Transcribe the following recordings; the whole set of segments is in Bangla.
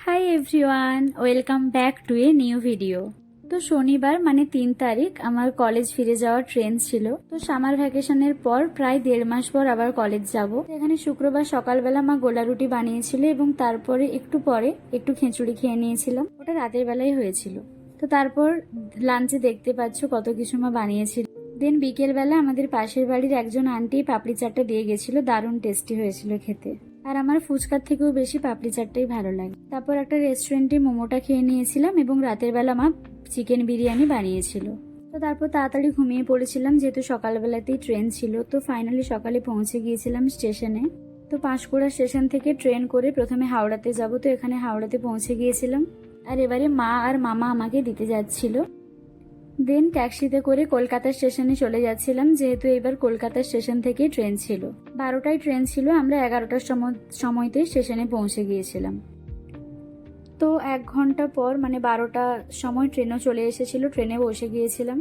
Hi everyone, welcome back to a new video. তো শনিবার মানে 3 তারিখ আমার কলেজ ফিরে যাওয়ার ট্রেন ছিল। তো সামার ভ্যাকেশনের পর প্রায় 1.5 মাস পর আবার কলেজ যাব। এখানে শুক্রবার সকালবেলা মা গোলা রুটি বানিয়েছিল এবং তারপরে একটু খিচুড়ি খেয়ে নিয়েছিলাম। ওটা রাতের বেলায় হয়েছিল। তো তারপর লাঞ্চে দেখতে পাচ্ছ কত কিছু মা বানিয়েছিল। দেন বিকেলবেলা আমাদের পাশের বাড়ির একজন আন্টি পাপড়ি চাটটা দিয়ে গেছিল, দারুণ টেস্টি হয়েছিল খেতে। আর আমার ফুচকার থেকেও বেশি পাপড়ি চাটটাই ভালো লাগে। তারপর একটা রেস্টুরেন্টে মোমোটা খেয়ে নিয়েছিলাম এবং রাতের বেলা মা চিকেন বিরিয়ানি বানিয়েছিল। তো তারপর তাড়াতাড়ি ঘুমিয়ে পড়েছিলাম যেহেতু সকালবেলাতেই ট্রেন ছিল। তো ফাইনালি সকালে পৌঁছে গিয়েছিলাম স্টেশনে। তো পাঁশকুড়া স্টেশন থেকে ট্রেন করে প্রথমে হাওড়াতে যাব। তো এখানে হাওড়াতে পৌঁছে গিয়েছিলাম আর এবারে মা আর মামা আমাকে দিতে যাচ্ছিল। দেন ট্যাক্সিতে করে কলকাতা স্টেশনে চলে যাচ্ছিলাম যেহেতু এবার কলকাতা স্টেশন থেকে ট্রেন ছিল। 12টায় ট্রেন ছিল, আমরা 11টার সময়তে স্টেশনে পৌঁছে গিয়েছিলাম। তো 1 ঘন্টা পর মানে 12টার সময় ট্রেনও চলে এসেছিল, ট্রেনে বসে গিয়েছিলাম।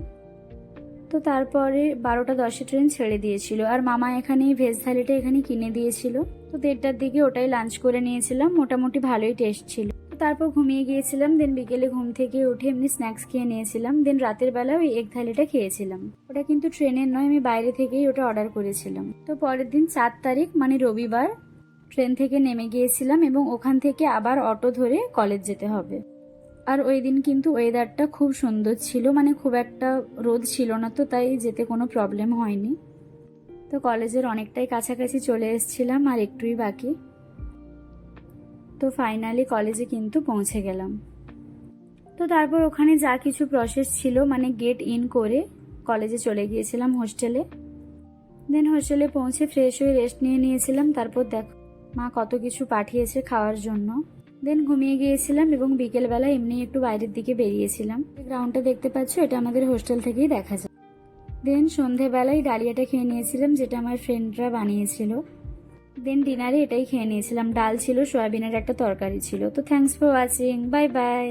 তো তারপরে 12টা 10-এ ট্রেন ছেড়ে দিয়েছিল আর মামা এখানে ভেজ থালিটা এখানে কিনে দিয়েছিল। তো 1:30টার দিকে ওটাই লাঞ্চ করে নিয়েছিলাম, মোটামুটি ভালোই টেস্ট ছিল। তারপর ঘুমিয়ে গিয়েছিলাম। দেন বিকেলে ঘুম থেকে উঠে এমনি স্ন্যাক্স খেয়ে নিয়েছিলাম। দেন রাতের বেলা ওই এগ থালিটা খেয়েছিলাম। ওটা কিন্তু ট্রেনের নয়, আমি বাইরে থেকেই ওটা অর্ডার করেছিলাম। তো পরের দিন 4 তারিখ মানে রবিবার ট্রেন থেকে নেমে গিয়েছিলাম এবং ওখান থেকে আবার অটো ধরে কলেজ যেতে হবে। আর ওই দিন কিন্তু ওয়েদারটা খুব সুন্দর ছিল, মানে খুব একটা রোদ ছিল না, তো তাই যেতে কোনো প্রবলেম হয়নি। তো কলেজের অনেকটাই কাছাকাছি চলে এসেছিলাম, আর একটুই বাকি। তো ফাইনালি কলেজে কিন্তু পৌঁছে গেলাম। তো তারপর ওখানে যা কিছু প্রসেস ছিল মানে গেট ইন করে কলেজে চলে গিয়েছিলাম হোস্টেলে। দেন হোস্টেলে পৌঁছে ফ্রেশ হয়ে রেস্ট নিয়ে নিয়েছিলাম। তারপর দেখো মা কত কিছু পাঠিয়েছে খাওয়ার জন্য। দেন ঘুমিয়ে গিয়েছিলাম এবং বিকেলবেলা এমনি একটু বাইরের দিকে বেরিয়েছিলাম। গ্রাউন্ডটা দেখতে পাচ্ছ, এটা আমাদের হোস্টেল থেকেই দেখা যায়। দেন সন্ধেবেলায় ডালিয়াটা খেয়ে নিয়েছিলাম যেটা আমার ফ্রেন্ডরা বানিয়েছিল। দেন ডিনারে এটাই খেয়ে নিয়েছিলাম, ডাল ছিল, সয়াবিনের একটা তরকারি ছিল। তো thanks for watching, bye bye.